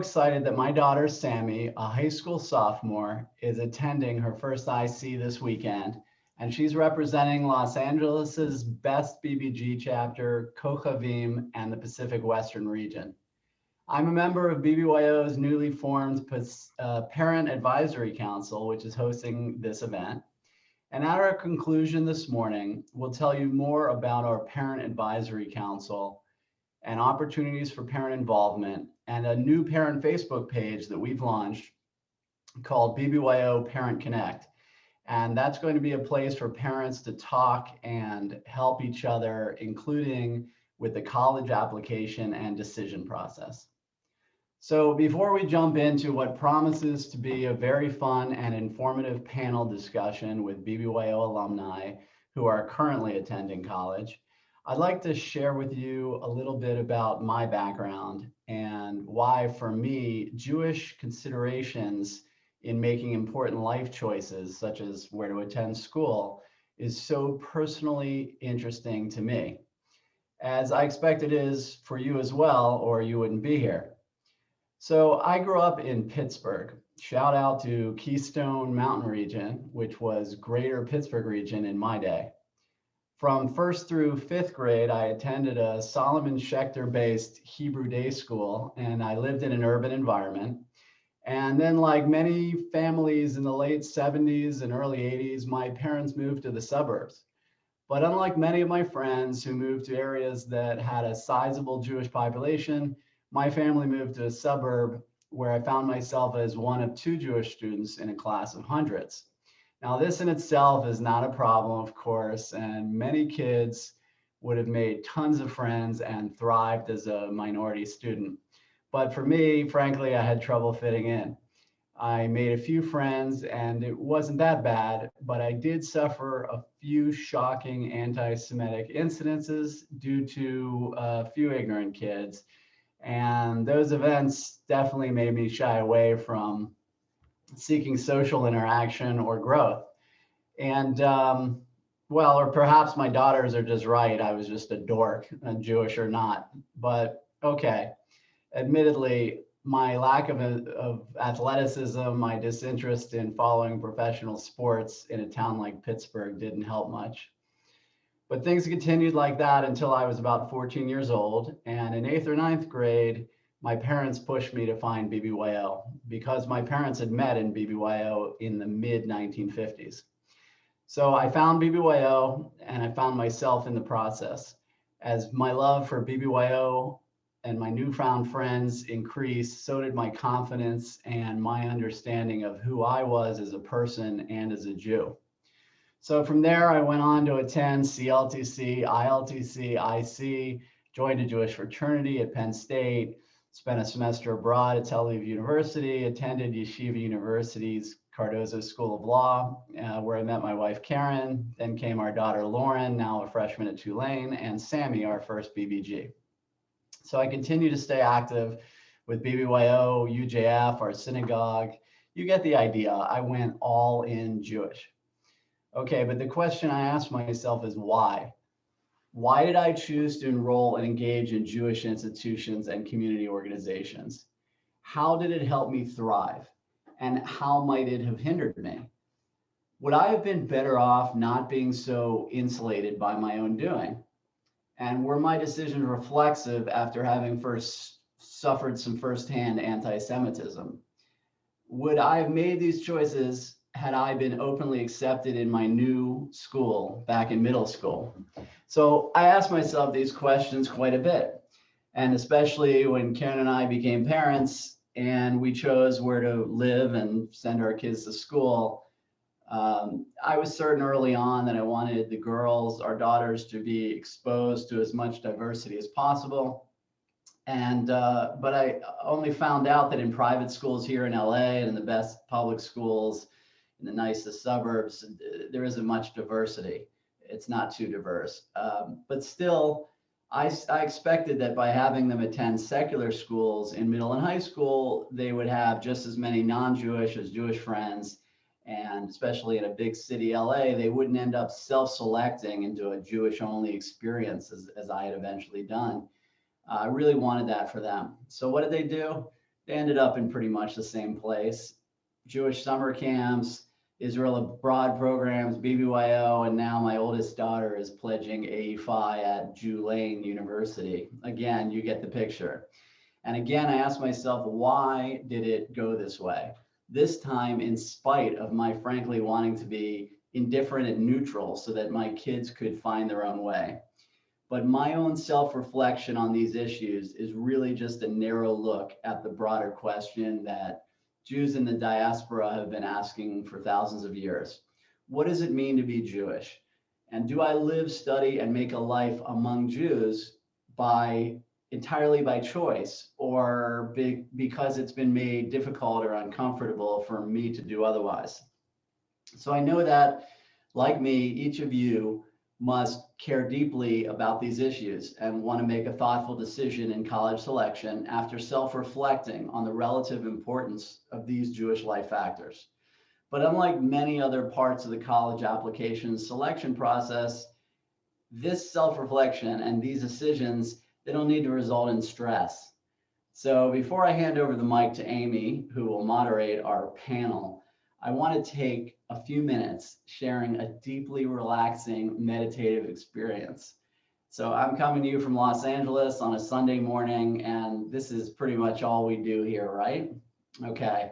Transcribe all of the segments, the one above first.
excited that my daughter, Sammy, a high school sophomore, is attending her first IC this weekend, and she's representing Los Angeles's best BBG chapter, Kochavim, and the Pacific Western region. I'm a member of BBYO's newly formed Parent Advisory Council, which is hosting this event. And at our conclusion this morning, we'll tell you more about our Parent Advisory Council and opportunities for parent involvement and a new parent Facebook page that we've launched called BBYO Parent Connect. And that's going to be a place for parents to talk and help each other, including with the college application and decision process. So before we jump into what promises to be a very fun and informative panel discussion with BBYO alumni who are currently attending college, I'd like to share with you a little bit about my background and why, for me, Jewish considerations in making important life choices, such as where to attend school, is so personally interesting to me, as I expect it is for you as well, or you wouldn't be here. So I grew up in Pittsburgh. Shout out to Keystone Mountain region, which was Greater Pittsburgh region in my day. From first through fifth grade, I attended a Solomon Schechter-based Hebrew day school, and I lived in an urban environment. And then, like many families in the late 70s and early 80s, my parents moved to the suburbs. But unlike many of my friends who moved to areas that had a sizable Jewish population, my family moved to a suburb where I found myself as one of two Jewish students in a class of hundreds. Now, this in itself is not a problem, of course, and many kids would have made tons of friends and thrived as a minority student. But for me, frankly, I had trouble fitting in. I made a few friends and it wasn't that bad, but I did suffer a few shocking anti-Semitic incidences due to a few ignorant kids. And those events definitely made me shy away from seeking social interaction or growth. And well, or perhaps my daughters are just right. I was just a dork, Jewish or not. But okay, admittedly, my lack of athleticism, my disinterest in following professional sports in a town like Pittsburgh didn't help much. But things continued like that until I was about 14 years old. And in 8th or 9th grade, my parents pushed me to find BBYO because my parents had met in BBYO in the mid 1950s. So I found BBYO and I found myself in the process. As my love for BBYO and my newfound friends increased, so did my confidence and my understanding of who I was as a person and as a Jew. So from there, I went on to attend CLTC, ILTC, IC, joined a Jewish fraternity at Penn State, spent a semester abroad at Tel Aviv University, attended Yeshiva University's Cardozo School of Law, where I met my wife, Karen. Then came our daughter, Lauren, now a freshman at Tulane, and Sammy, our first BBG. So I continue to stay active with BBYO, UJF, our synagogue. You get the idea. I went all in Jewish. Okay, but the question I asked myself is why? Why did I choose to enroll and engage in Jewish institutions and community organizations? How did it help me thrive? And how might it have hindered me? Would I have been better off not being so insulated by my own doing? And were my decisions reflexive after having first suffered some firsthand anti-Semitism? Would I have made these choices had I been openly accepted in my new school back in middle school? So I asked myself these questions quite a bit, and especially when Karen and I became parents and we chose where to live and send our kids to school. I was certain early on that I wanted the girls, our daughters, to be exposed to as much diversity as possible. And but I only found out that in private schools here in LA and in the best public schools in the nicest suburbs, there isn't much diversity. It's not too diverse. But still, I expected that by having them attend secular schools in middle and high school, they would have just as many non-Jewish as Jewish friends. And especially in a big city, LA, they wouldn't end up self-selecting into a Jewish-only experience as I had eventually done. I really wanted that for them. So what did they do? they ended up in pretty much the same place. Jewish summer camps, Israel abroad programs, BBYO, and now my oldest daughter is pledging AE-Phi at Tulane University. Again, you get the picture. And again, I asked myself, why did it go this way? This time, in spite of my frankly wanting to be indifferent and neutral so that my kids could find their own way. But my own self-reflection on these issues is really just a narrow look at the broader question that Jews in the diaspora have been asking for thousands of years. What does it mean to be Jewish? And do I live, study, and make a life among Jews entirely by choice, or because it's been made difficult or uncomfortable for me to do otherwise? So I know that, like me, each of you must care deeply about these issues and want to make a thoughtful decision in college selection after self-reflecting on the relative importance of these Jewish life factors. But unlike many other parts of the college application selection process, this self-reflection and these decisions, they don't need to result in stress. So before I hand over the mic to Amy, who will moderate our panel, I want to take a few minutes sharing a deeply relaxing meditative experience. So I'm coming to you from Los Angeles on a Sunday morning, and this is pretty much all we do here, right? Okay.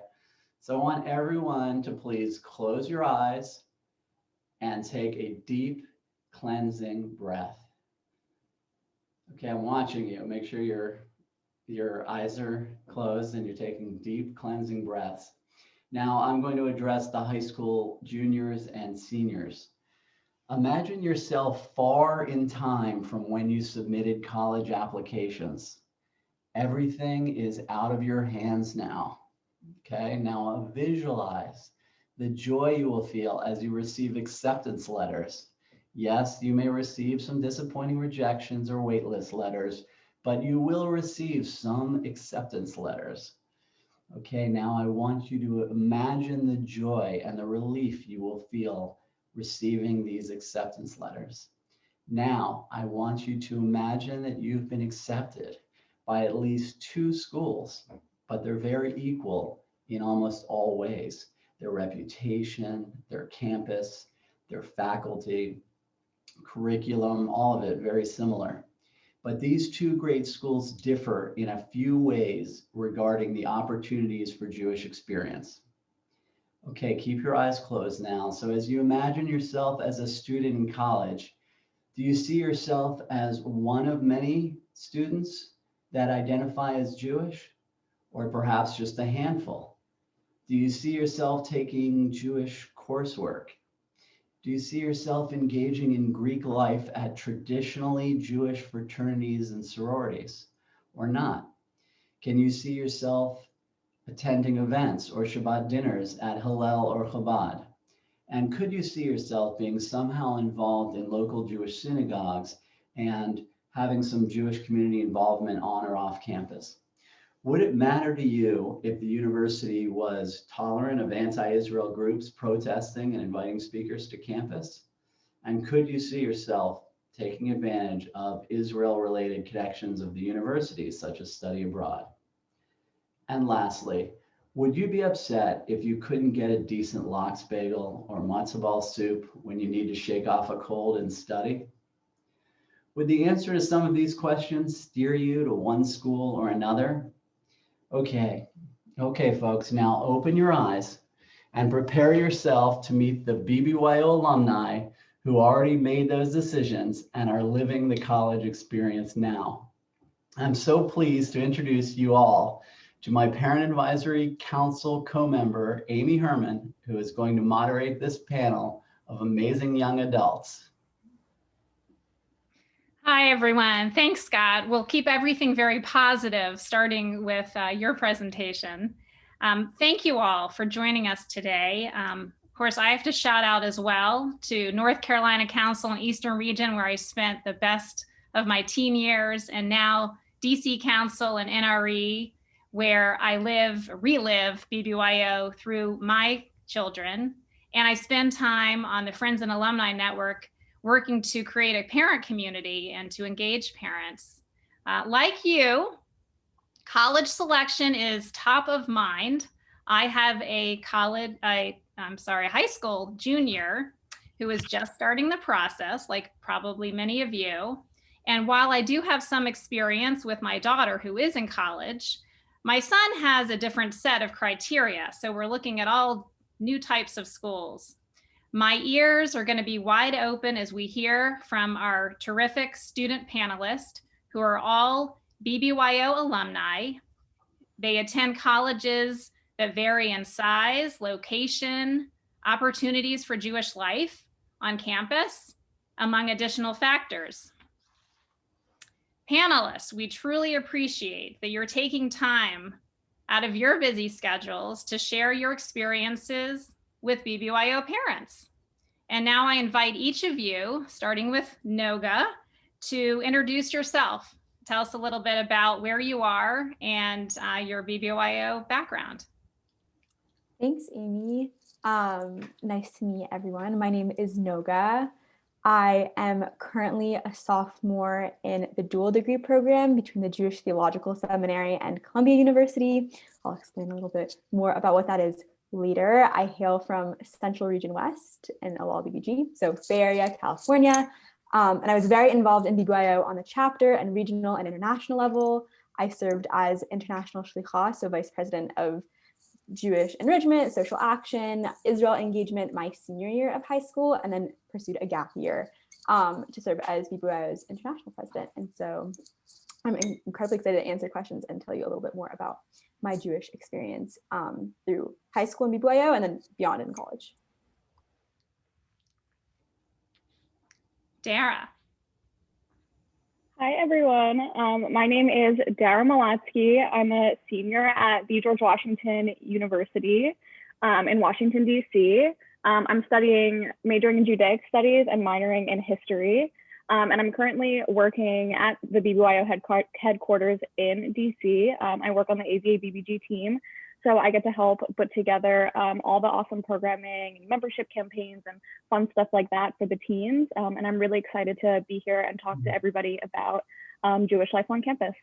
So I want everyone to please close your eyes and take a deep cleansing breath. Okay, I'm watching you. Make sure your eyes are closed and you're taking deep cleansing breaths. Now I'm going to address the high school juniors and seniors. Imagine yourself far in time from when you submitted college applications. Everything is out of your hands now. Okay, now visualize the joy you will feel as you receive acceptance letters. Yes, you may receive some disappointing rejections or waitlist letters, but you will receive some acceptance letters. Okay, now I want you to imagine the joy and the relief you will feel receiving these acceptance letters. Now, I want you to imagine that you've been accepted by at least 2 schools, but they're very equal in almost all ways. Their reputation, their campus, their faculty, curriculum, all of it very similar. But these 2 great schools differ in a few ways regarding the opportunities for Jewish experience. Okay, keep your eyes closed now. So as you imagine yourself as a student in college, do you see yourself as one of many students that identify as Jewish, or perhaps just a handful? Do you see yourself taking Jewish coursework? Do you see yourself engaging in Greek life at traditionally Jewish fraternities and sororities, or not? Can you see yourself attending events or Shabbat dinners at Hillel or Chabad? And could you see yourself being somehow involved in local Jewish synagogues and having some Jewish community involvement on or off campus? Would it matter to you if the university was tolerant of anti-Israel groups protesting and inviting speakers to campus? And could you see yourself taking advantage of Israel-related connections of the university, such as study abroad? And lastly, would you be upset if you couldn't get a decent lox bagel or matzo ball soup when you need to shake off a cold and study? Would the answer to some of these questions steer you to one school or another? Okay, folks, now open your eyes and prepare yourself to meet the BBYO alumni who already made those decisions and are living the college experience now. I'm so pleased to introduce you all to my Parent Advisory Council co-member, Amy Herman, who is going to moderate this panel of amazing young adults. Hi, everyone. Thanks, Scott. We'll keep everything very positive, starting with your presentation. Thank you all for joining us today. Of course, I have to shout out as well to North Carolina Council and Eastern Region, where I spent the best of my teen years, and now DC Council and NRE, where I relive BBYO through my children. And I spend time on the Friends and Alumni Network working to create a parent community and to engage parents. Like you, College selection is top of mind. I have a high school junior who is just starting the process, like probably many of you. And while I do have some experience with my daughter who is in college, my son has a different set of criteria. So we're looking at all new types of schools. My ears are going to be wide open as we hear from our terrific student panelists who are all BBYO alumni. They attend colleges that vary in size, location, opportunities for Jewish life on campus, among additional factors. Panelists, we truly appreciate that you're taking time out of your busy schedules to share your experiences with BBYO parents. And now I invite each of you, starting with Noga, to introduce yourself. Tell us a little bit about where you are and your BBYO background. Thanks, Amy. Nice to meet everyone. My name is Noga. I am currently a sophomore in the dual degree program between the Jewish Theological Seminary and Columbia University. I'll explain a little bit more about what that is later. I hail from Central Region West in LL BBG, so Bay Area, California. And I was very involved in BBYO on the chapter and regional and international level. I served as international shlichah, so vice president of Jewish enrichment, social action, Israel engagement my senior year of high school, and then pursued a gap year to serve as BBYO's international president. And so I'm incredibly excited to answer questions and tell you a little bit more about my Jewish experience through high school and BBYO and then beyond in college. Dara. Hi, everyone. My name is Dara Malatsky. I'm a senior at the George Washington University in Washington, D.C. I'm majoring in Judaic studies and minoring in history. And I'm currently working at the BBYO headquarters in D.C. I work on the AZA BBG team. So I get to help put together all the awesome programming, membership campaigns, and fun stuff like that for the teams. And I'm really excited to be here and talk to everybody about Jewish life on campus.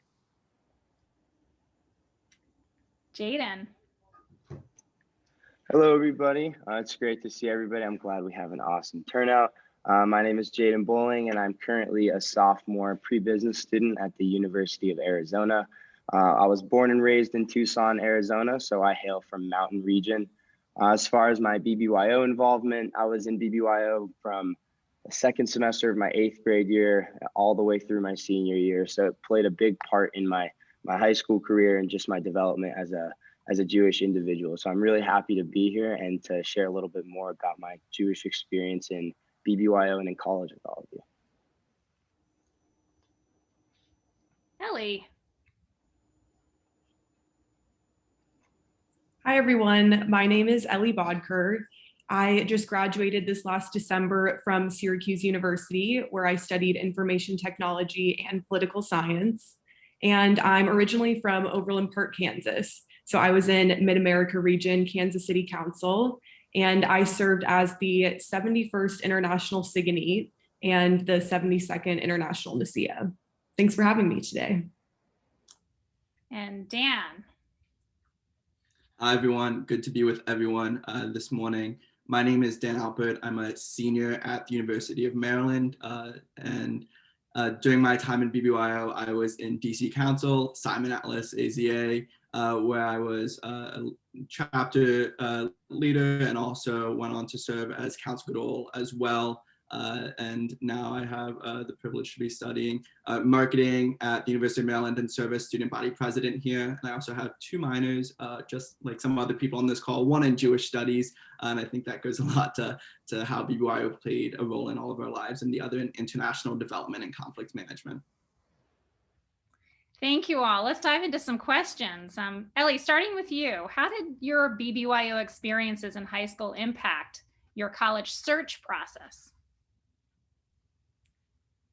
Jaden. Hello, everybody. It's great to see everybody. I'm glad we have an awesome turnout. My name is Jaden Bowling, and I'm currently a sophomore pre-business student at the University of Arizona. I was born and raised in Tucson, Arizona, so I hail from Mountain Region. As far as my BBYO involvement, I was in BBYO from the second semester of my 8th grade year all the way through my senior year. So it played a big part in my high school career and just my development as a Jewish individual. So I'm really happy to be here and to share a little bit more about my Jewish experience in BBYO and in college with all of you. Ellie. Hi, everyone. My name is Ellie Bodker. I just graduated this last December from Syracuse University, where I studied information technology and political science. And I'm originally from Overland Park, Kansas. So I was in Mid-America Region, Kansas City Council, and I served as the 71st International Sigonite and the 72nd International Nicaea. Thanks for having me today. And Dan. Hi, everyone. Good to be with everyone this morning. My name is Dan Alpert. I'm a senior at the University of Maryland. And during my time in BBYO, I was in DC Council, Simon Atlas, AZA, where I was a chapter leader and also went on to serve as council Gadol as well. And now I have the privilege to be studying marketing at the University of Maryland and serve as student body president here. And I also have 2 minors, just like some other people on this call, one in Jewish studies. And I think that goes a lot to how BBYO played a role in all of our lives, and the other in international development and conflict management. Thank you all. Let's dive into some questions. Ellie, starting with you, how did your BBYO experiences in high school impact your college search process?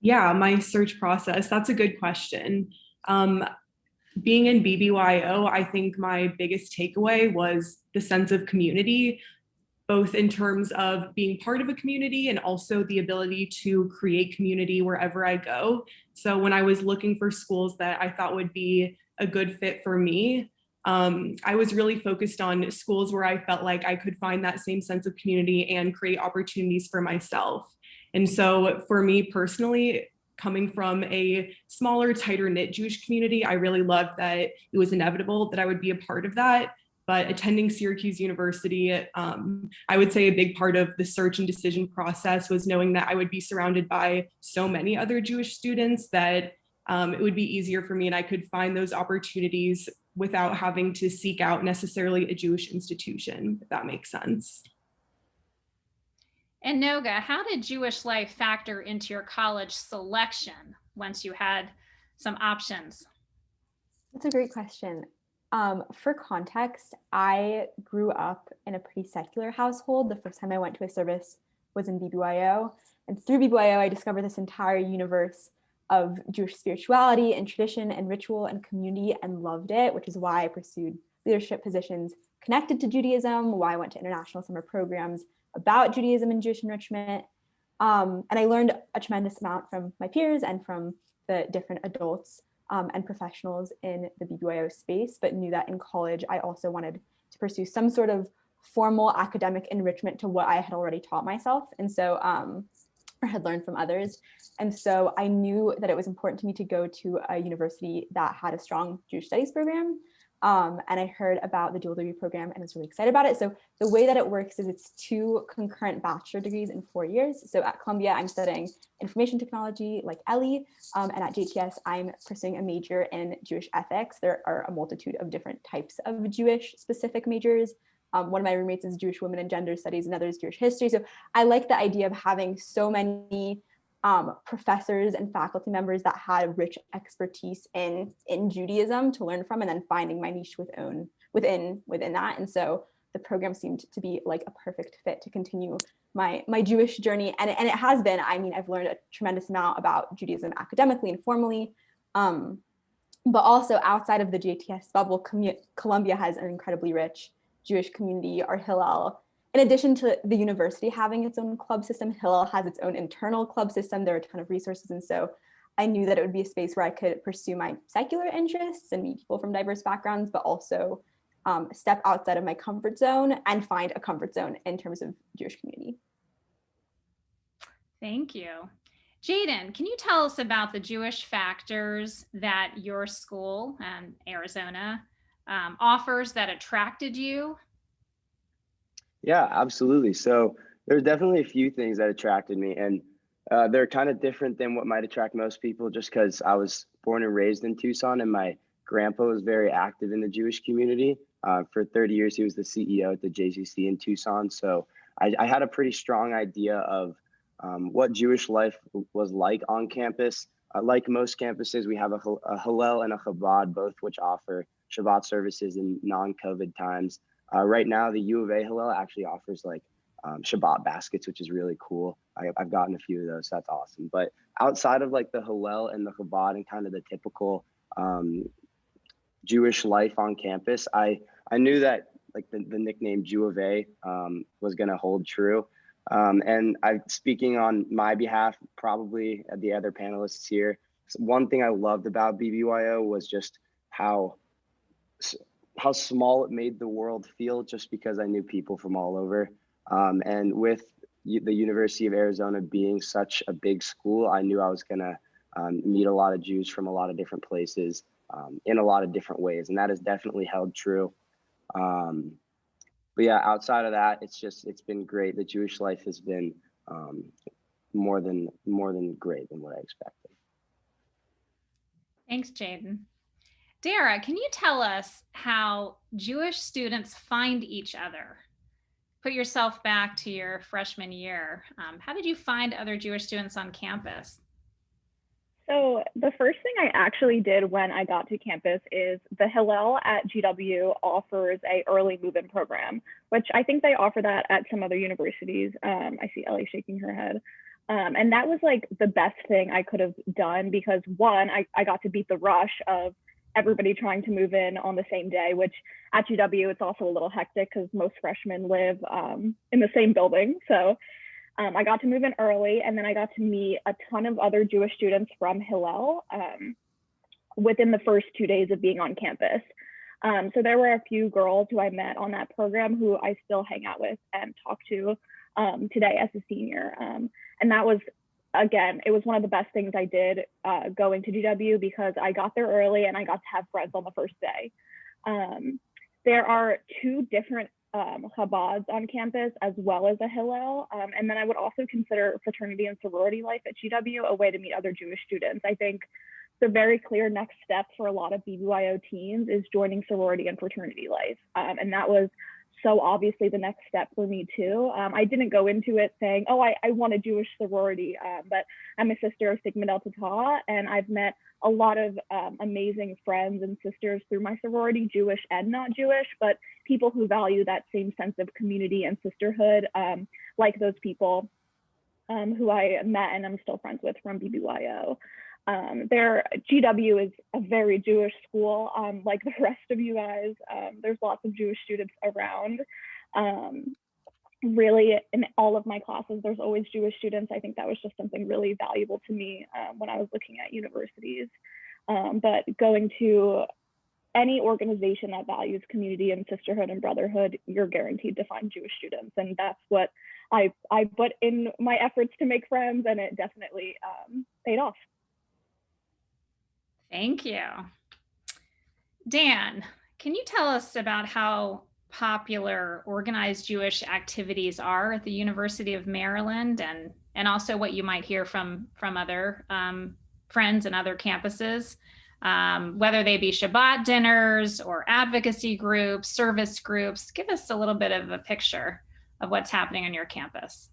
Yeah, my search process, that's a good question. Being in BBYO, I think my biggest takeaway was the sense of community, both in terms of being part of a community and also the ability to create community wherever I go. So when I was looking for schools that I thought would be a good fit for me. I was really focused on schools where I felt like I could find that same sense of community and create opportunities for myself. And so for me personally, coming from a smaller, tighter knit Jewish community, I really loved that it was inevitable that I would be a part of that. But attending Syracuse University, I would say a big part of the search and decision process was knowing that I would be surrounded by so many other Jewish students that it would be easier for me and I could find those opportunities without having to seek out necessarily a Jewish institution, if that makes sense. And Noga, how did Jewish life factor into your college selection once you had some options? That's a great question. For context, I grew up in a pretty secular household. The first time I went to a service was in BBYO. And through BBYO, I discovered this entire universe of Jewish spirituality and tradition and ritual and community and loved it, which is why I pursued leadership positions connected to Judaism, why I went to international summer programs about Judaism and Jewish enrichment. And I learned a tremendous amount from my peers and from the different adults and professionals in the BBYO space, but knew that in college, I also wanted to pursue some sort of formal academic enrichment to what I had already taught myself. And so, or had learned from others. And so I knew that it was important to me to go to a university that had a strong Jewish studies program. And I heard about the dual degree program and was really excited about it. So the way that it works is it's 2 concurrent bachelor degrees in 4 years. So at Columbia, I'm studying information technology like Ellie, and at JTS, I'm pursuing a major in Jewish ethics. There are a multitude of different types of Jewish specific majors. One of my roommates is Jewish women and gender studies, another is Jewish history. So I like the idea of having so many professors and faculty members that had rich expertise in Judaism to learn from, and then finding my niche within that. And so the program seemed to be like a perfect fit to continue my Jewish journey. And it has been. I mean, I've learned a tremendous amount about Judaism academically and formally, but also outside of the JTS bubble, Columbia has an incredibly rich Jewish community. Our Hillel, in addition to the university having its own club system, Hillel has its own internal club system. There are a ton of resources. And so I knew that it would be a space where I could pursue my secular interests and meet people from diverse backgrounds, but also step outside of my comfort zone and find a comfort zone in terms of Jewish community. Thank you. Jaden, can you tell us about the Jewish factors that your school, Arizona, offers that attracted you? Yeah, absolutely. So there's definitely a few things that attracted me, and they're kind of different than what might attract most people, just because I was born and raised in Tucson, and my grandpa was very active in the Jewish community. For 30 years, he was the CEO at the JCC in Tucson. So I had a pretty strong idea of what Jewish life was like on campus. Like most campuses, we have a Hillel and a Chabad, both which offer Shabbat services in non-COVID times. Right now, the U of A Hillel actually offers like Shabbat baskets, which is really cool. I've gotten a few of those, so that's awesome. But outside of like the Hillel and the Chabad and kind of the typical Jewish life on campus, I knew that like the nickname Jew of A was going to hold true. And speaking on my behalf, probably the other panelists here, one thing I loved about BBYO was just how small it made the world feel, just because I knew people from all over. And with the University of Arizona being such a big school, I knew I was gonna meet a lot of Jews from a lot of different places in a lot of different ways. And that has definitely held true. But yeah, outside of that, it's been great. The Jewish life has been more than great than what I expected. Thanks, Jaden. Dara, can you tell us how Jewish students find each other? Put yourself back to your freshman year. How did you find other Jewish students on campus? So the first thing I actually did when I got to campus is the Hillel at GW offers a early move-in program, which I think they offer that at some other universities. I see Ellie shaking her head. And that was like the best thing I could have done, because one, I got to beat the rush of everybody trying to move in on the same day, which at GW, it's also a little hectic because most freshmen live in the same building. So I got to move in early, and then I got to meet a ton of other Jewish students from Hillel. within the first 2 days of being on campus. So there were a few girls who I met on that program who I still hang out with and talk to today as a senior. And that was, again, it was one of the best things I did going to GW, because I got there early and I got to have friends on the first day. There are 2 different Chabads on campus, as well as a Hillel. And then I would also consider fraternity and sorority life at GW a way to meet other Jewish students. I think the very clear next step for a lot of BBYO teens is joining sorority and fraternity life. And that was so obviously the next step for me too. I didn't go into it saying, oh, I want a Jewish sorority, but I'm a sister of Sigma Delta Tau, and I've met a lot of amazing friends and sisters through my sorority, Jewish and not Jewish, but people who value that same sense of community and sisterhood, like those people who I met and I'm still friends with from BBYO. GW is a very Jewish school, like the rest of you guys. There's lots of Jewish students around. Really, in all of my classes, there's always Jewish students. I think that was just something really valuable to me when I was looking at universities. But going to any organization that values community and sisterhood and brotherhood, you're guaranteed to find Jewish students. And that's what I put in my efforts to make friends, and it definitely paid off. Thank you. Dan, can you tell us about how popular organized Jewish activities are at the University of Maryland, and also what you might hear from other friends and other campuses, whether they be Shabbat dinners or advocacy groups, service groups? Give us a little bit of a picture of what's happening on your campus.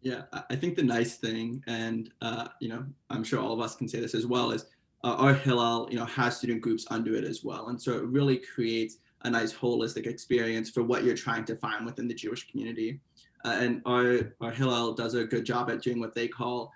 Yeah, I think the nice thing, and I'm sure all of us can say this as well, is our Hillel, has student groups under it as well. And so it really creates a nice holistic experience for what you're trying to find within the Jewish community. And our Hillel does a good job at doing what they call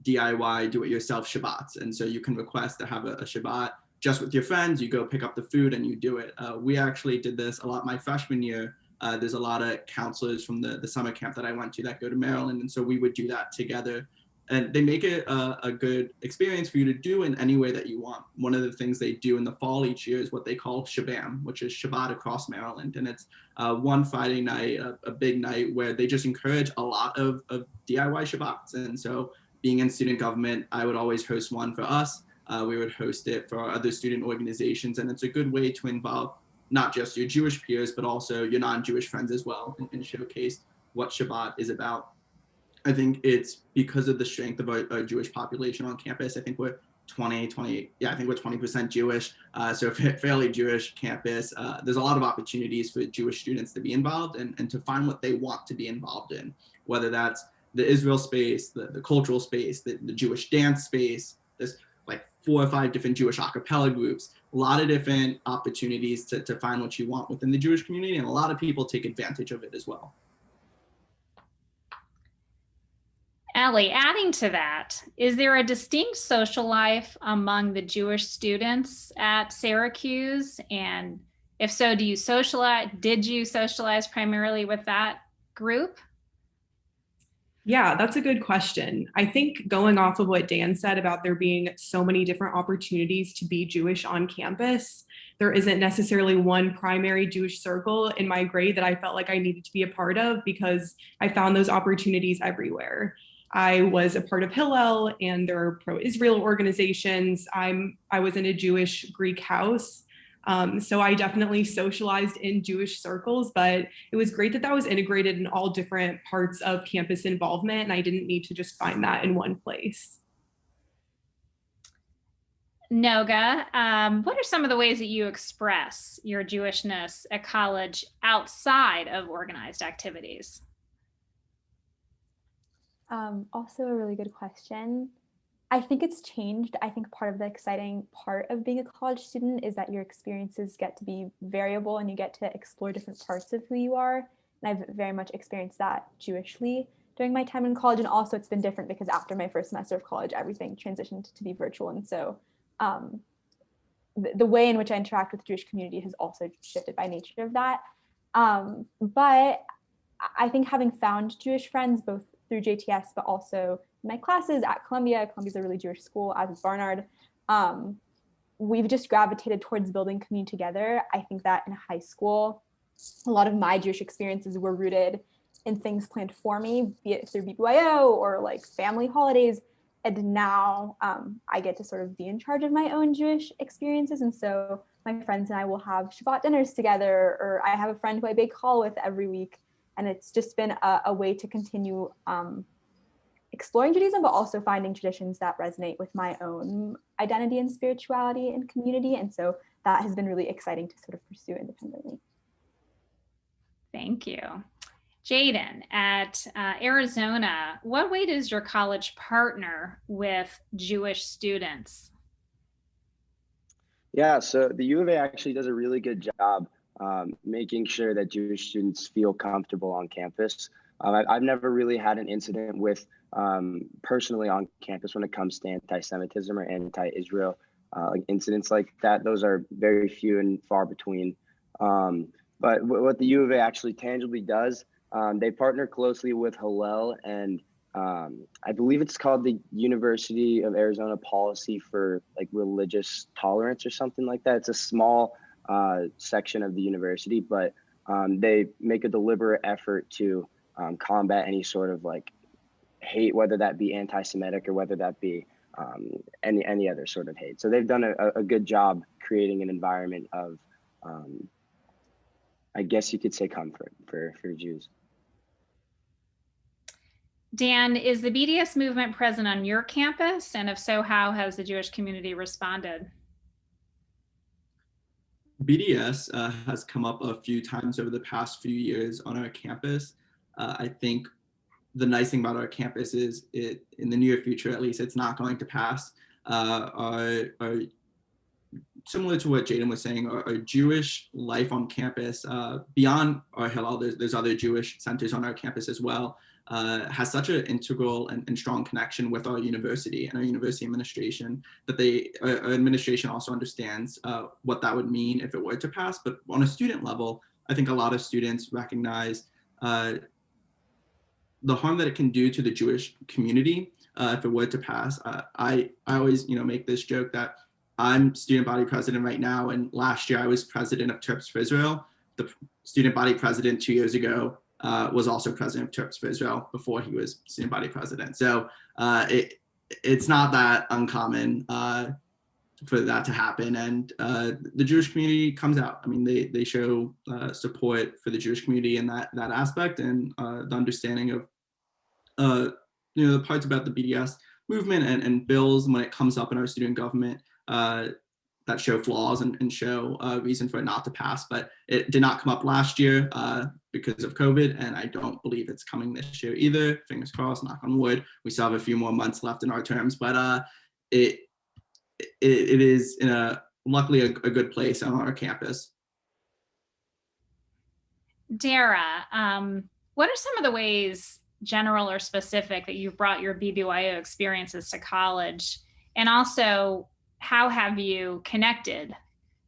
DIY, do-it-yourself Shabbats. And so you can request to have a Shabbat just with your friends. You go pick up the food and you do it. We actually did this a lot my freshman year. There's a lot of counselors from the summer camp that I went to that go to Maryland. And so we would do that together. And they make it a good experience for you to do in any way that you want. One of the things they do in the fall each year is what they call Shabam, which is Shabbat across Maryland. And it's one Friday night, a big night where they just encourage a lot of DIY Shabbats. And so being in student government, I would always host one for us. We would host it for our other student organizations. And it's a good way to involve not just your Jewish peers, but also your non-Jewish friends as well, and showcase what Shabbat is about. I think it's because of the strength of our Jewish population on campus. I think we're 20% Jewish. So fairly Jewish campus. There's a lot of opportunities for Jewish students to be involved and to find what they want to be involved in, whether that's the Israel space, the cultural space, the Jewish dance space. There's like 4 or 5 different Jewish a cappella groups, a lot of different opportunities to find what you want within the Jewish community. And a lot of people take advantage of it as well. Ellie, adding to that, is there a distinct social life among the Jewish students at Syracuse? And if so, did you socialize primarily with that group? Yeah, that's a good question. I think going off of what Dan said about there being so many different opportunities to be Jewish on campus, there isn't necessarily one primary Jewish circle in my grade that I felt like I needed to be a part of, because I found those opportunities everywhere. I was a part of Hillel, and there are pro-Israel organizations. I was in a Jewish Greek house. So I definitely socialized in Jewish circles, but it was great that was integrated in all different parts of campus involvement, and I didn't need to just find that in one place. Noga, what are some of the ways that you express your Jewishness at college outside of organized activities? Also a really good question. I think it's changed. I think part of the exciting part of being a college student is that your experiences get to be variable and you get to explore different parts of who you are. And I've very much experienced that Jewishly during my time in college. And also it's been different because after my first semester of college, everything transitioned to be virtual. And so the way in which I interact with the Jewish community has also shifted by nature of that. But I think having found Jewish friends, both through JTS, but also in my classes at Columbia. Columbia's a really Jewish school, as is Barnard. we've just gravitated towards building community together. I think that in high school, a lot of my Jewish experiences were rooted in things planned for me, be it through BBYO or like family holidays. And now I get to sort of be in charge of my own Jewish experiences. And so my friends and I will have Shabbat dinners together, or I have a friend who I bake challah with every week. And it's just been a way to continue exploring Judaism, but also finding traditions that resonate with my own identity and spirituality and community. And so that has been really exciting to sort of pursue independently. Thank you. Jaden, at Arizona, what way does your college partner with Jewish students? Yeah, so the U of A actually does a really good job making sure that Jewish students feel comfortable on campus. I've never really had an incident with personally on campus when it comes to anti-Semitism or anti-Israel incidents like that. Those are very few and far between. But what the U of A actually tangibly does, they partner closely with Hillel and I believe it's called the University of Arizona Policy for like Religious Tolerance or something like that. It's a small section of the university, but they make a deliberate effort to combat any sort of like hate, whether that be anti-Semitic or whether that be any other sort of hate. So they've done a good job creating an environment of, I guess you could say, comfort for Jews. Dan, is the BDS movement present on your campus? And if so, how has the Jewish community responded? BDS has come up a few times over the past few years on our campus. I think the nice thing about our campus is in the near future, at least, it's not going to pass. Our similar to what Jaden was saying, our Jewish life on campus, beyond our Hillel, there's other Jewish centers on our campus as well, has such an integral and strong connection with our university and our university administration that our administration also understands what that would mean if it were to pass. But on a student level, I think a lot of students recognize the harm that it can do to the Jewish community if it were to pass. I always make this joke that I'm student body president right now, and last year I was president of Terps for Israel. The student body president 2 years ago was also president of Terps for Israel before he was student body president. So it's not that uncommon for that to happen. And the Jewish community comes out. I mean, they show support for the Jewish community in that aspect, and the understanding of the parts about the BDS movement and bills when it comes up in our student government that show flaws and show reason for it not to pass. But it did not come up last year because of COVID, and I don't believe it's coming this year either. Fingers crossed, knock on wood. We still have a few more months left in our terms, but it is in luckily a good place on our campus. Dara, what are some of the ways, general or specific, that you've brought your BBYO experiences to college? And also, how have you connected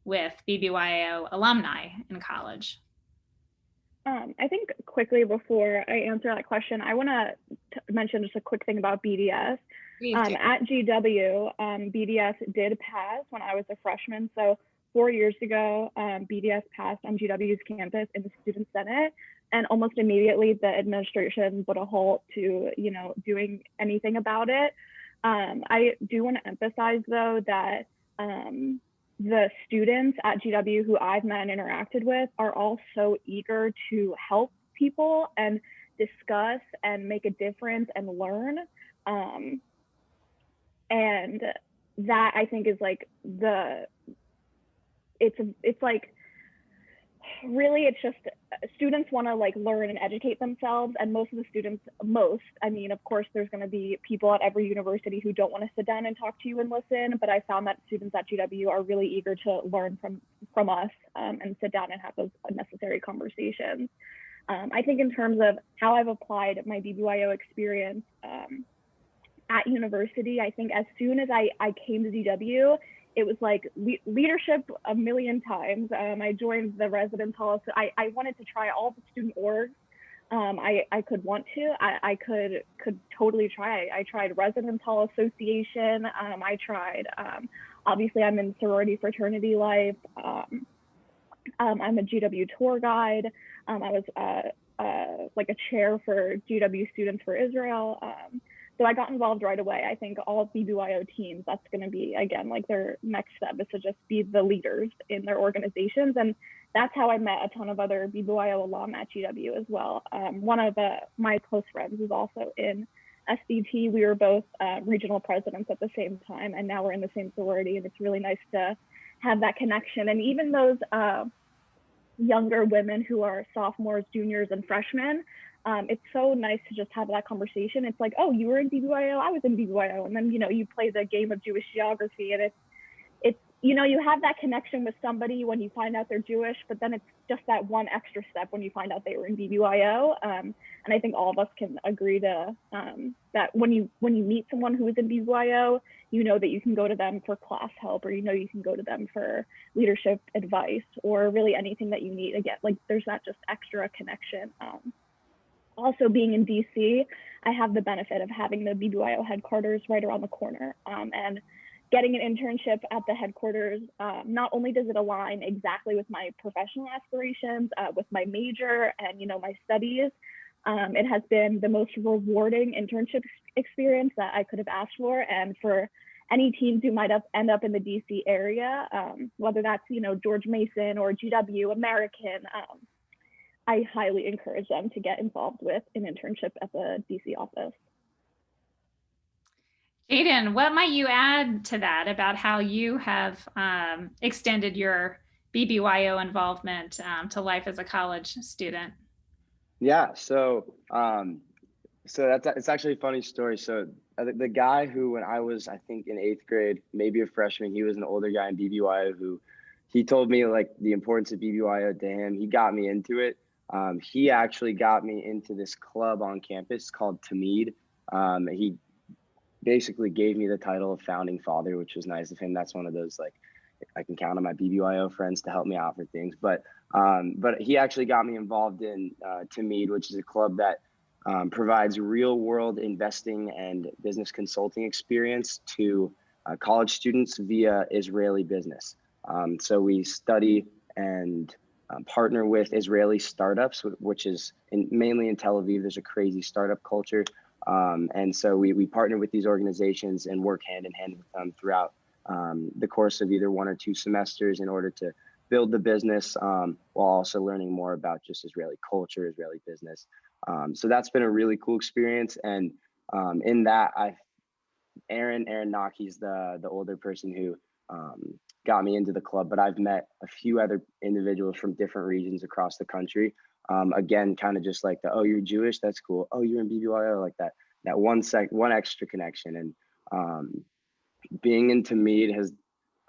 with BBYO alumni in college? I think quickly before I answer that question, I want to mention just a quick thing about BDS. At GW, BDS did pass when I was a freshman. So 4 years ago, BDS passed on GW's campus in the Student Senate, and almost immediately the administration put a halt to doing anything about it. I do want to emphasize, though, that the students at GW who I've met and interacted with are all so eager to help people and discuss and make a difference and learn. And that, I think, is like it's like, really, it's just students want to like learn and educate themselves, and most of the students, I mean, of course there's going to be people at every university who don't want to sit down and talk to you and listen, but I found that students at GW are really eager to learn from us and sit down and have those necessary conversations. I think in terms of how I've applied my BBYO experience at university, I think as soon as I came to GW, it was like leadership a million times. I joined the residence hall. So I wanted to try all the student orgs I could want to. I could totally try. I tried residence hall association. I tried Obviously, I'm in sorority fraternity life. I'm a GW tour guide. I was like a chair for GW Students for Israel. So I got involved right away. I think all BBYO teams, that's going to be, again, like their next step is to just be the leaders in their organizations. And that's how I met a ton of other BBYO alum at GW as well. One of my close friends is also in SDT. We were both regional presidents at the same time, and now we're in the same sorority, and it's really nice to have that connection. And even those younger women who are sophomores, juniors, and freshmen, it's so nice to just have that conversation. It's like, oh, you were in BBYO, I was in BBYO, and then, you know, you play the game of Jewish geography, and it's you know, you have that connection with somebody when you find out they're Jewish, but then it's just that one extra step when you find out they were in BBYO. And I think all of us can agree to that when you meet someone who is in BBYO, you know that you can go to them for class help, or you know you can go to them for leadership advice, or really anything that you need. Again, like there's that just extra connection. Also, being in DC, I have the benefit of having the BBYO headquarters right around the corner, and getting an internship at the headquarters, not only does it align exactly with my professional aspirations, with my major and, you know, my studies, it has been the most rewarding internship experience that I could have asked for. And for any teams who might end up in the DC area, whether that's, you know, George Mason or GW American, I highly encourage them to get involved with an internship at the DC office. Aiden, what might you add to that about how you have extended your BBYO involvement to life as a college student? Yeah, so it's actually a funny story. So the guy who, when I was, I think in 8th grade, maybe a freshman, he was an older guy in BBYO who he told me like the importance of BBYO to him. He got me into it. He actually got me into this club on campus called Tamid. He basically gave me the title of founding father, which was nice of him. That's one of those, like, I can count on my BBYO friends to help me out for things. But he actually got me involved in Tamid, which is a club that provides real world investing and business consulting experience to college students via Israeli business. So we study and partner with Israeli startups, which is mainly in Tel Aviv. There's a crazy startup culture. And so we partner with these organizations and work hand in hand with them throughout the course of either 1 or 2 semesters in order to build the business, while also learning more about just Israeli culture, Israeli business. So that's been a really cool experience. And in that, Aaron Knock, he's the older person who got me into the club, but I've met a few other individuals from different regions across the country. Again, kind of just like oh, you're Jewish, that's cool. Oh, you're in BBYO, like that one extra connection. And being in Tamid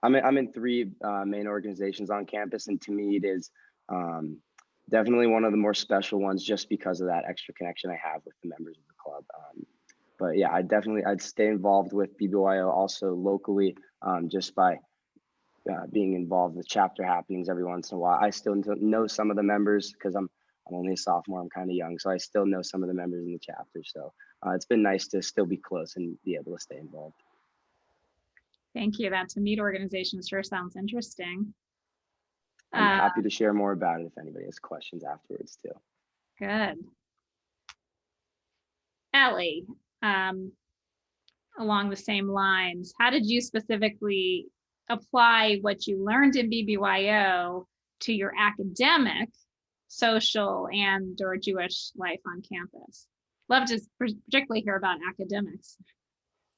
I'm in 3 main organizations on campus, and Tamid is definitely one of the more special ones just because of that extra connection I have with the members of the club. But yeah, I'd stay involved with BBYO also locally, just by being involved with chapter happenings every once in a while. I still know some of the members because I'm only a sophomore. I'm kind of young, so I still know some of the members in the chapter. So it's been nice to still be close and be able to stay involved. Thank you. That Tamid organization sure sounds interesting. I'm happy to share more about it if anybody has questions afterwards too. Good. Ellie, along the same lines, how did you specifically apply what you learned in BBYO to your academic, social, and or Jewish life on campus? Love to particularly hear about academics.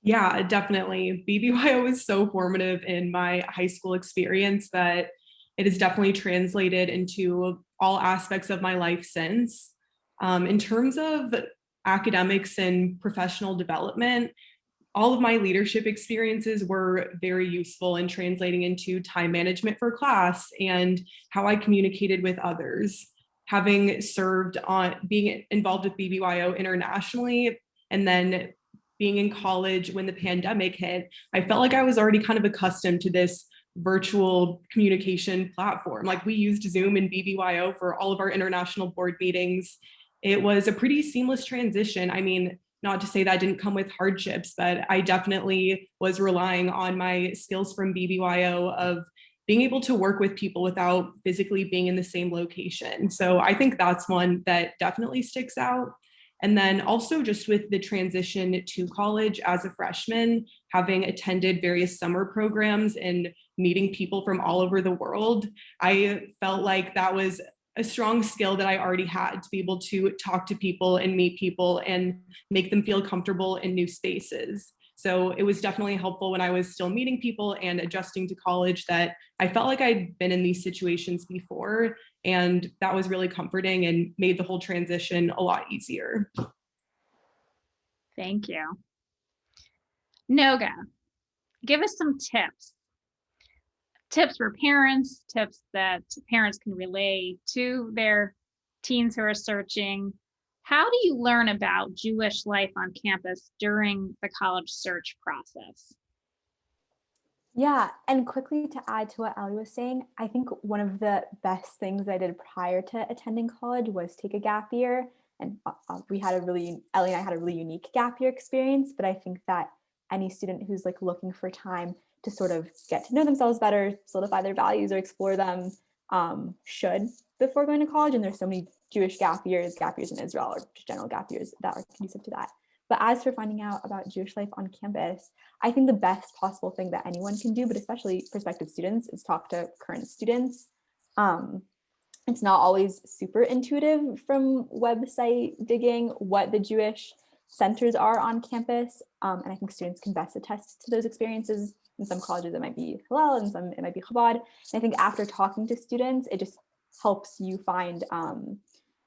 Yeah, definitely. BBYO was so formative in my high school experience that it has definitely translated into all aspects of my life since. In terms of academics and professional development, all of my leadership experiences were very useful in translating into time management for class and how I communicated with others. Having served on being involved with BBYO internationally, and then being in college when the pandemic hit, I felt like I was already kind of accustomed to this virtual communication platform. Like, we used Zoom and BBYO for all of our international board meetings. It was a pretty seamless transition. I mean, not to say that didn't come with hardships, but I definitely was relying on my skills from BBYO of being able to work with people without physically being in the same location. So I think that's one that definitely sticks out. And then also just with the transition to college as a freshman, having attended various summer programs and meeting people from all over the world, I felt like that was a strong skill that I already had to be able to talk to people and meet people and make them feel comfortable in new spaces. So it was definitely helpful when I was still meeting people and adjusting to college that I felt like I'd been in these situations before, and that was really comforting and made the whole transition a lot easier. Thank you. Noga, give us some tips. Tips for parents, tips that parents can relay to their teens who are searching. How do you learn about Jewish life on campus during the college search process? Yeah, and quickly to add to what Ellie was saying, I think one of the best things I did prior to attending college was take a gap year. And Ellie and I had a really unique gap year experience, but I think that any student who's like looking for time to sort of get to know themselves better, solidify their values or explore them, should before going to college. And there's so many Jewish gap years in Israel, or just general gap years that are conducive to that. But as for finding out about Jewish life on campus, I think the best possible thing that anyone can do, but especially prospective students, is talk to current students. It's not always super intuitive from website digging what the Jewish centers are on campus. And I think students can best attest to those experiences. In some colleges, it might be Hillel, and some it might be Chabad. And I think after talking to students, it just helps you find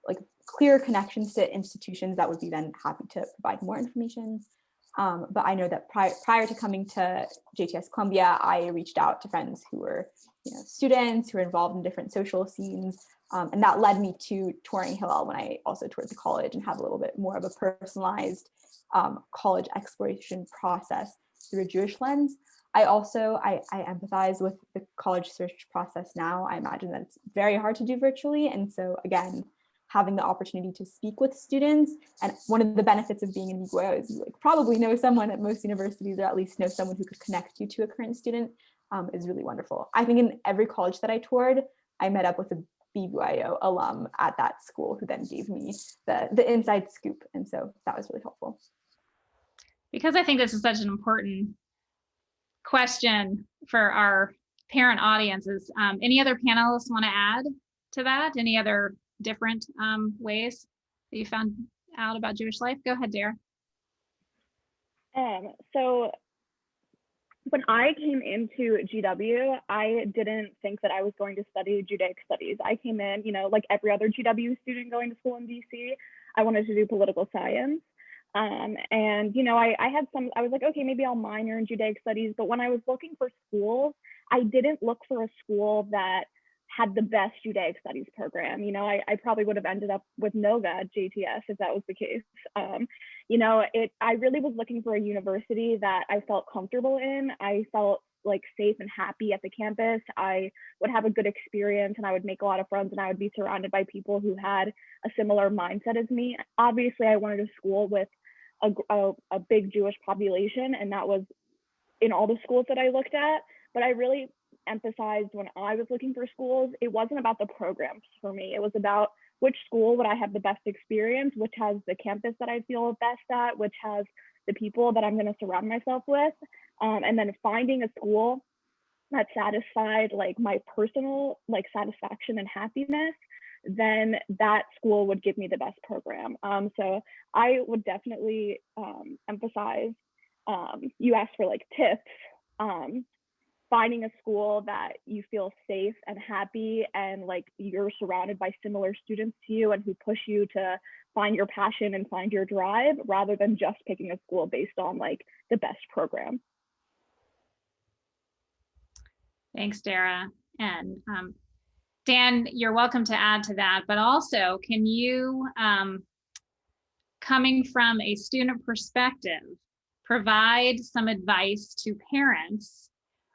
like clear connections to institutions that would be then happy to provide more information. But I know that prior to coming to JTS Columbia, I reached out to friends who were students who were involved in different social scenes. And that led me to touring Hillel when I also toured the college and have a little bit more of a personalized college exploration process through a Jewish lens. I empathize with the college search process now. I imagine that it's very hard to do virtually. And so again, having the opportunity to speak with students, and one of the benefits of being in BBYO is you probably know someone at most universities, or at least know someone who could connect you to a current student, is really wonderful. I think in every college that I toured, I met up with a BBYO alum at that school who then gave me the inside scoop. And so that was really helpful. Because I think this is such an important question for our parent audiences. Any other panelists want to add to that? Any other different ways that you found out about Jewish life? Go ahead, Dara. So when I came into GW, I didn't think that I was going to study Judaic studies. I came in, like every other GW student going to school in DC, I wanted to do political science. And, I was like, okay, maybe I'll minor in Judaic studies. But when I was looking for schools, I didn't look for a school that had the best Judaic studies program. I probably would have ended up with Noga at JTS if that was the case. I really was looking for a university that I felt comfortable in. I felt like safe and happy at the campus. I would have a good experience and I would make a lot of friends and I would be surrounded by people who had a similar mindset as me. Obviously, I wanted a school with a big Jewish population, and that was in all the schools that I looked at. But I really emphasized when I was looking for schools, it wasn't about the programs for me. It was about which school would I have the best experience, which has the campus that I feel best at, which has the people that I'm going to surround myself with. And then finding a school that satisfied like my personal satisfaction and happiness, then that school would give me the best program. So I would definitely emphasize, you asked for like tips, finding a school that you feel safe and happy and like you're surrounded by similar students to you and who push you to find your passion and find your drive, rather than just picking a school based on like the best program. Thanks, Dara. And Dan, you're welcome to add to that, but also can you, coming from a student perspective, provide some advice to parents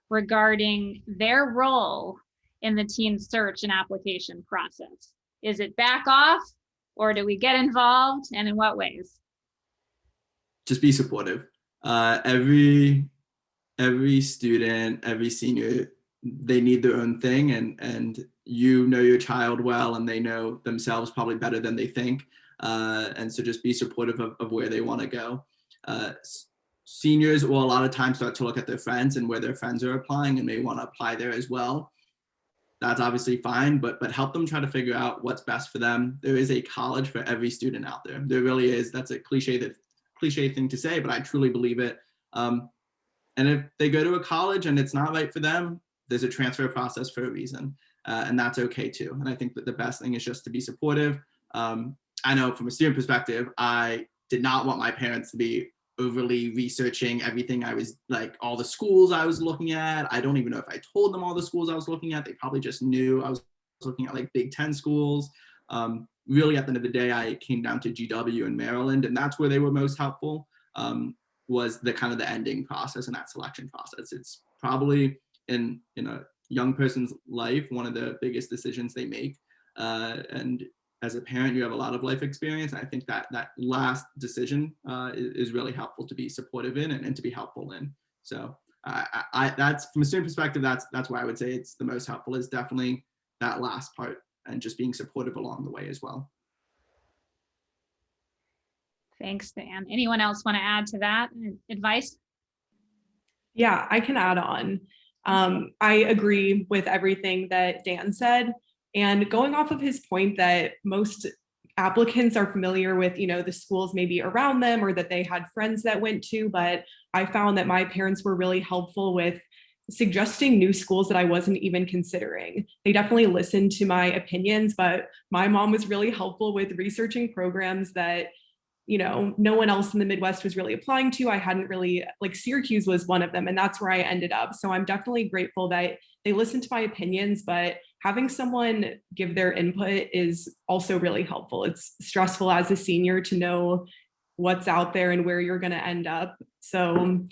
regarding their role in the teen search and application process? Is it back off, or do we get involved, and in what ways? just be supportive. Every student, every senior, they need their own thing, and you know your child well, and they know themselves probably better than they think. And so just be supportive of where they want to go. Seniors will a lot of times start to look at their friends and where their friends are applying and may want to apply there as well. That's obviously fine, but help them try to figure out what's best for them. There is a college for every student out there. There really is. That's a cliche thing to say, but I truly believe it. And if they go to a college and it's not right for them, there's a transfer process for a reason, and that's okay too. And I think that the best thing is just to be supportive. I know from a student perspective, I did not want my parents to be overly researching everything. I was like, all the schools I was looking at. I don't even know if I told them all the schools I was looking at. They probably just knew I was looking at like Big Ten schools. Really, at the end of the day, I came down to GW in Maryland, and that's where they were most helpful. Was the kind of the ending process and that selection process. It's probably in a young person's life one of the biggest decisions they make. And as a parent, you have a lot of life experience. And I think that last decision is really helpful to be supportive in and to be helpful in. So that's, from a student perspective, that's why I would say it's the most helpful, is definitely that last part and just being supportive along the way as well. Thanks, Dan. Anyone else want to add to that advice? Yeah, I can add on. I agree with everything that Dan said. And going off of his point that most applicants are familiar with, the schools maybe around them or that they had friends that went to, but I found that my parents were really helpful with suggesting new schools that I wasn't even considering. They definitely listened to my opinions, but my mom was really helpful with researching programs that no one else in the Midwest was really applying to. I hadn't really, like, Syracuse was one of them, and that's where I ended up. So I'm definitely grateful that they listened to my opinions, but having someone give their input is also really helpful. It's stressful as a senior to know what's out there and where you're going to end up. So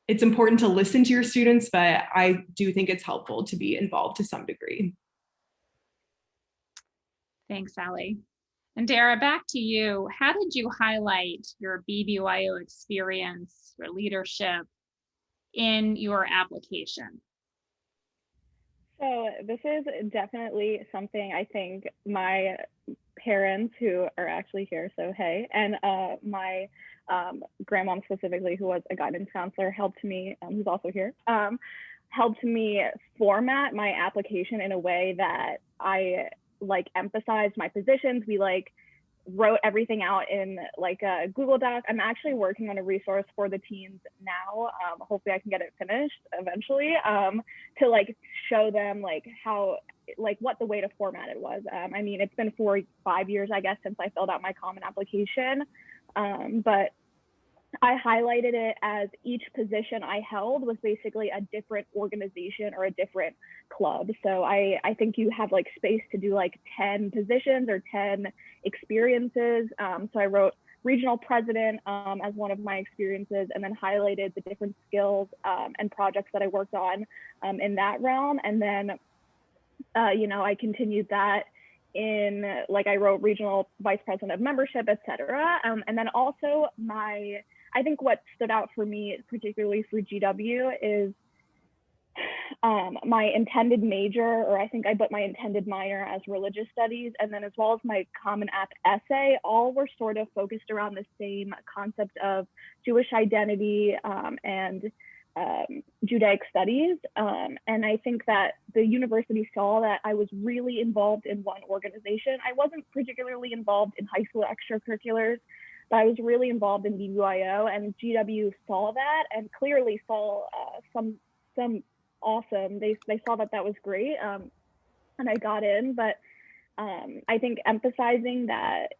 it's important to listen to your students, but I do think it's helpful to be involved to some degree. Thanks, Allie. And Dara, back to you. How did you highlight your BBYO experience or leadership in your application? So this is definitely something I think my parents, who are actually here, so hey, and my grandmom specifically, who was a guidance counselor, helped me, who's also here, helped me format my application in a way that I emphasized my positions. We wrote everything out in a Google Doc. I'm actually working on a resource for the teens now. Hopefully I can get it finished eventually, to show them how, what the way to format it was. I mean, it's been 5 years, I guess, since I filled out my common application, but I highlighted it as each position I held was basically a different organization or a different club. So I think you have space to do 10 positions or 10 experiences. So I wrote regional president as one of my experiences, and then highlighted the different skills and projects that I worked on in that realm. And then, I continued that in, I wrote regional vice president of membership, et cetera. And then also I think what stood out for me, particularly for GW, is my intended major, or I think I put my intended minor as religious studies, and then as well as my Common App essay, all were sort of focused around the same concept of Jewish identity and Judaic studies. And I think that the university saw that I was really involved in one organization. I wasn't particularly involved in high school extracurriculars, but I was really involved in BBYO, and GW saw that and clearly saw some awesome, they saw that was great, and I got in. But I think emphasizing that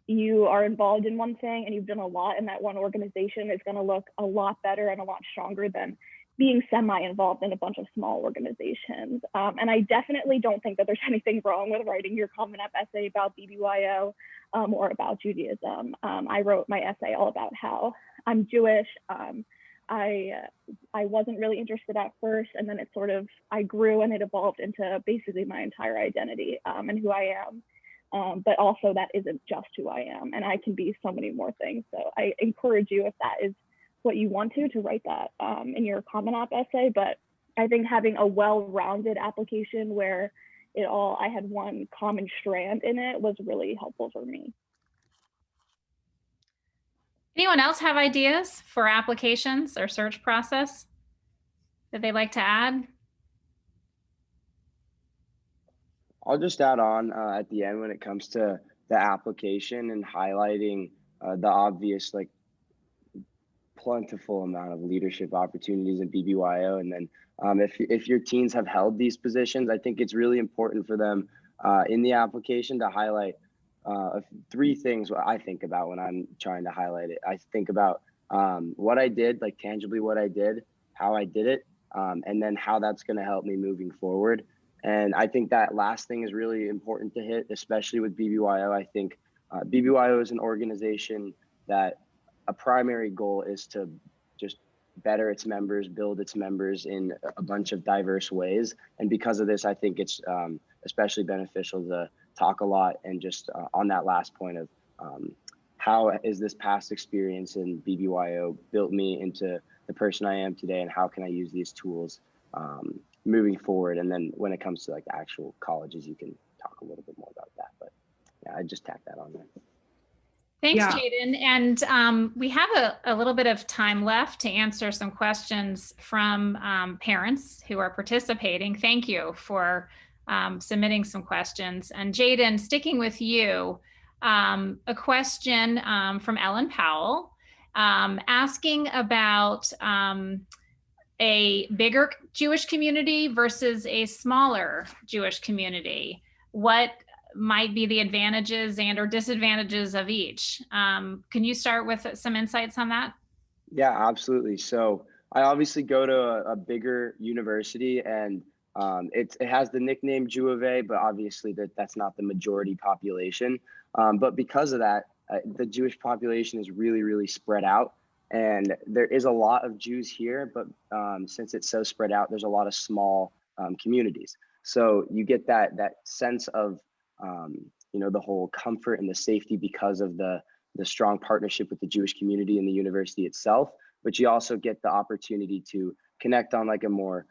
you are involved in one thing and you've done a lot in that one organization is going to look a lot better and a lot stronger than being semi-involved in a bunch of small organizations. And I definitely don't think that there's anything wrong with writing your Common App essay about BBYO or about Judaism. I wrote my essay all about how I'm Jewish. I wasn't really interested at first, and then I grew and it evolved into basically my entire identity and who I am. but also that isn't just who I am, and I can be so many more things. So I encourage you, if that is what you want to write that in your Common App essay. But I think having a well-rounded application where I had one common strand in it was really helpful for me. Anyone else have ideas for applications or search process that they'd like to add? I'll just add on at the end when it comes to the application and highlighting the obvious, like, plentiful amount of leadership opportunities in BBYO. And then if your teens have held these positions, I think it's really important for them in the application to highlight 3 things what I think about when I'm trying to highlight it. I think about what I did, like tangibly what I did, how I did it, and then how that's going to help me moving forward. And I think that last thing is really important to hit, especially with BBYO. I think BBYO is an organization that a primary goal is to just better its members, build its members in a bunch of diverse ways. And because of this, I think it's especially beneficial to talk a lot and just on that last point of how is this past experience in BBYO built me into the person I am today, and how can I use these tools moving forward. And then when it comes to like the actual colleges, you can talk a little bit more about that. But yeah, I just tack that on there. Thanks, Yeah. Jaden. And we have a little bit of time left to answer some questions from parents who are participating. Thank you for submitting some questions. And Jaden, sticking with you, a question from Ellen Powell asking about a bigger Jewish community versus a smaller Jewish community. What might be the advantages and or disadvantages of each? Can you start with some insights on that? Yeah, absolutely. So I obviously go to a bigger university, and it has the nickname Jew of A, but obviously that's not the majority population. But because of that, the Jewish population is really, really spread out. And there is a lot of Jews here, but since it's so spread out, there's a lot of small communities. So you get that sense of the whole comfort and the safety because of the strong partnership with the Jewish community and the university itself. But you also get the opportunity to connect on like a more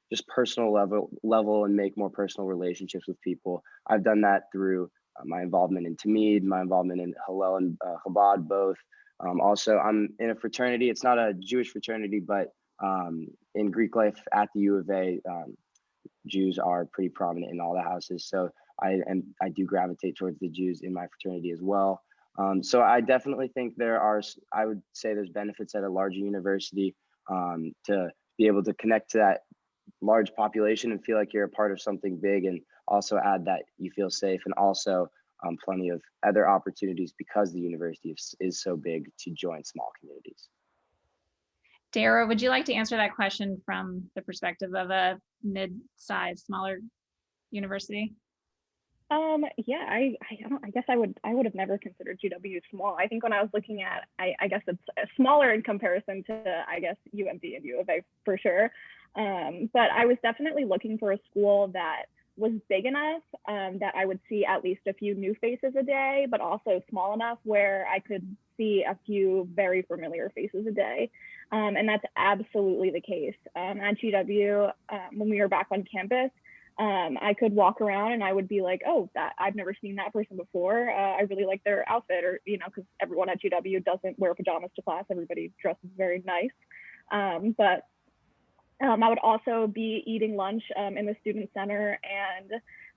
just personal level and make more personal relationships with people. I've done that through my involvement in Tamid, my involvement in Hillel and Chabad, both. Also, I'm in a fraternity. It's not a Jewish fraternity, but in Greek life at the U of A, Jews are pretty prominent in all the houses. So I do gravitate towards the Jews in my fraternity as well. So I definitely think I would say there's benefits at a larger university to be able to connect to that large population and feel like you're a part of something big, and also add that you feel safe, and also plenty of other opportunities because the university is so big to join small communities. Dara, would you like to answer that question from the perspective of a mid-sized, smaller university? Yeah, I guess I would have never considered GW small. I think when I was looking at, I guess it's smaller in comparison to, I guess, UMD and U of A for sure. But I was definitely looking for a school that was big enough that I would see at least a few new faces a day, but also small enough where I could see a few very familiar faces a day. And that's absolutely the case. At GW, when we were back on campus, I could walk around and I would be like, oh, I've never seen that person before. I really like their outfit, or, because everyone at GW doesn't wear pajamas to class. Everybody dresses very nice. But I would also be eating lunch in the student center,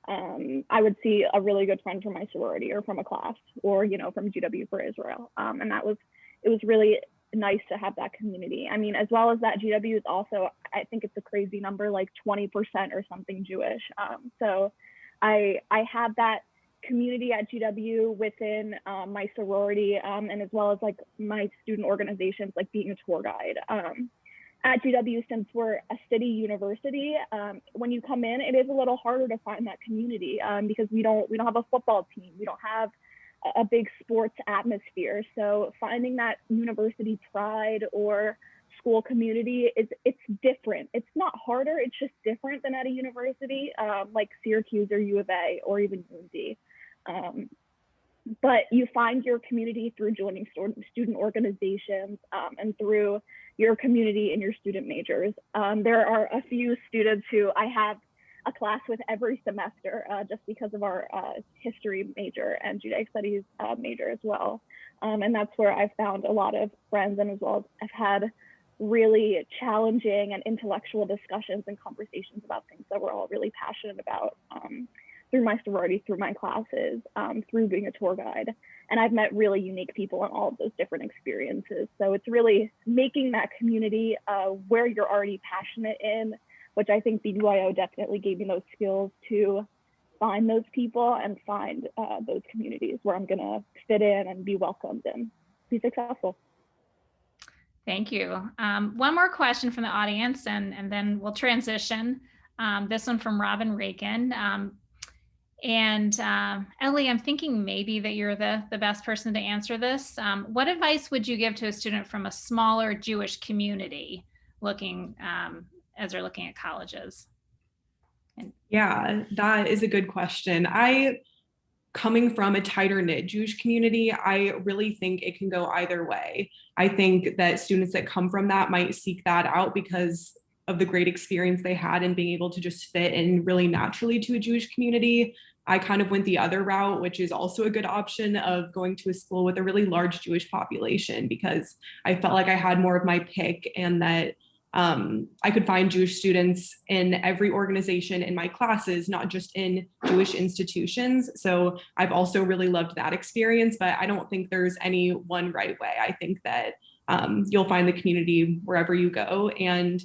and I would see a really good friend from my sorority or from a class, or, from GW for Israel. And it was really nice to have that community. I mean, as well as that, GW is also, I think it's a crazy number, like 20% or something Jewish. So I have that community at GW within my sorority, and as well as like my student organizations, like being a tour guide. At GW, since we're a city university, when you come in, it is a little harder to find that community because we don't have a football team. We don't have a big sports atmosphere. So finding that university pride or school community it's different. It's not harder, it's just different than at a university like Syracuse or U of A or even UMD. But you find your community through joining student organizations and through your community and your student majors. There are a few students who I have a class with every semester just because of our history major and Judaic studies major as well. And that's where I've found a lot of friends, and as well as I've had really challenging and intellectual discussions and conversations about things that we're all really passionate about through my sorority, through my classes, through being a tour guide. And I've met really unique people in all of those different experiences. So it's really making that community where you're already passionate in, which I think BBYO definitely gave me those skills to find those people and find those communities where I'm gonna fit in and be welcomed and be successful. Thank you. One more question from the audience, and then we'll transition. This one from Robin Rakin. Ellie, I'm thinking maybe that you're the best person to answer this. What advice would you give to a student from a smaller Jewish community looking as they're looking at colleges? Yeah, that is a good question. Coming from a tighter knit Jewish community, I really think it can go either way. I think that students that come from that might seek that out because of the great experience they had in being able to just fit in really naturally to a Jewish community. I kind of went the other route, which is also a good option, of going to a school with a really large Jewish population, because I felt like I had more of my pick and that I could find Jewish students in every organization in my classes, not just in Jewish institutions. So I've also really loved that experience, but I don't think there's any one right way. I think that you'll find the community wherever you go, and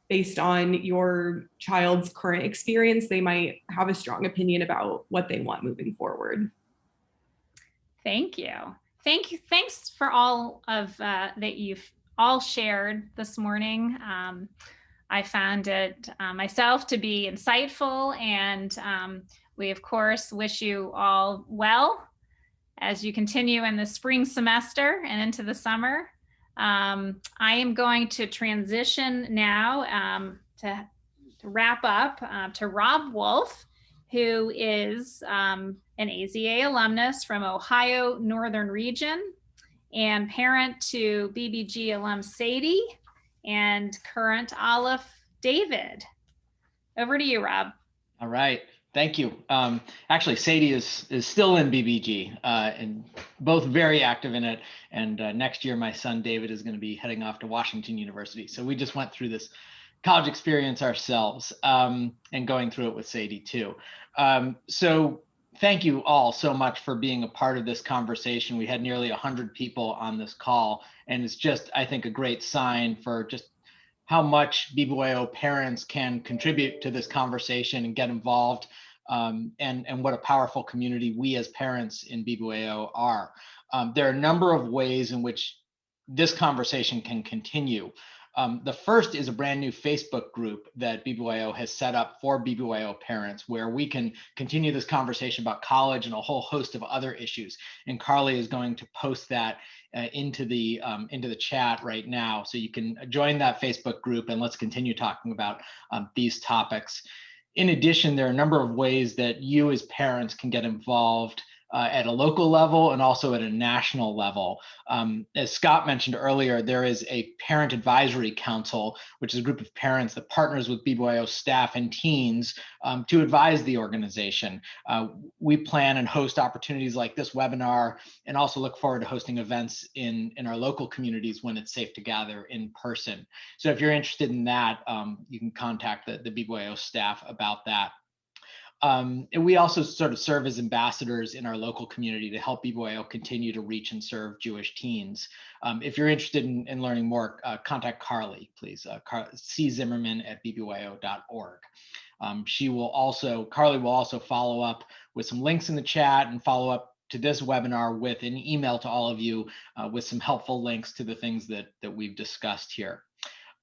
based on your child's current experience, they might have a strong opinion about what they want moving forward. Thank you. Thanks for all of that you've all shared this morning. I found it myself to be insightful, and we of course wish you all well as you continue in the spring semester and into the summer. I am going to transition now to wrap up to Rob Wolf, who is an AZA alumnus from Ohio Northern Region and parent to BBG alum Sadie and current Aleph David. Over to you, Rob. All right, thank you. Actually, Sadie is still in BBG and both very active in it. And next year, my son David is going to be heading off to Washington University. So we just went through this college experience ourselves and going through it with Sadie too. So thank you all so much for being a part of this conversation. We had nearly 100 people on this call, and it's just, I think, a great sign for just how much BBYO parents can contribute to this conversation and get involved, and what a powerful community we as parents in BBYO are. There are a number of ways in which this conversation can continue. The first is a brand new Facebook group that BBYO has set up for BBYO parents, where we can continue this conversation about college and a whole host of other issues. And Carly is going to post that into the chat right now, so you can join that Facebook group and let's continue talking about these topics. In addition, there are a number of ways that you as parents can get involved at a local level and also at a national level. As Scott mentioned earlier, there is a parent advisory council, which is a group of parents that partners with BBYO staff and teens to advise the organization. We plan and host opportunities like this webinar, and also look forward to hosting events in our local communities when it's safe to gather in person. So if you're interested in that, you can contact the BBYO staff about that. And we also sort of serve as ambassadors in our local community to help BBYO continue to reach and serve Jewish teens. If you're interested in learning more, contact Carly, please, czimmerman@bbyo.org. Carly will also follow up with some links in the chat and follow up to this webinar with an email to all of you with some helpful links to the things that we've discussed here.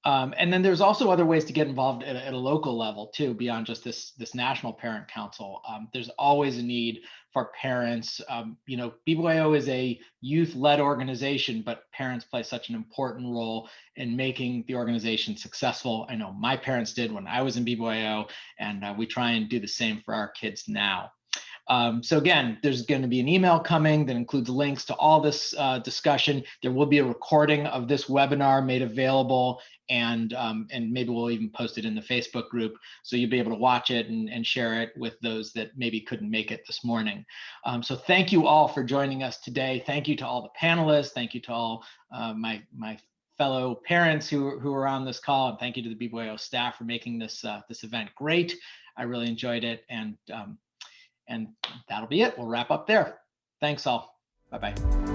And then there's also other ways to get involved at a local level too, beyond just this national parent council. There's always a need for parents. BBYO is a youth-led organization, but parents play such an important role in making the organization successful. I know my parents did when I was in BBYO, and we try and do the same for our kids now. So again, there's going to be an email coming that includes links to all this discussion. There will be a recording of this webinar made available, and maybe we'll even post it in the Facebook group, so you'll be able to watch it and share it with those that maybe couldn't make it this morning. So thank you all for joining us today. Thank you to all the panelists. Thank you to all my fellow parents who are on this call, and thank you to the BBYO staff for making this event great. I really enjoyed it, and that'll be it. We'll wrap up there. Thanks all. Bye-bye.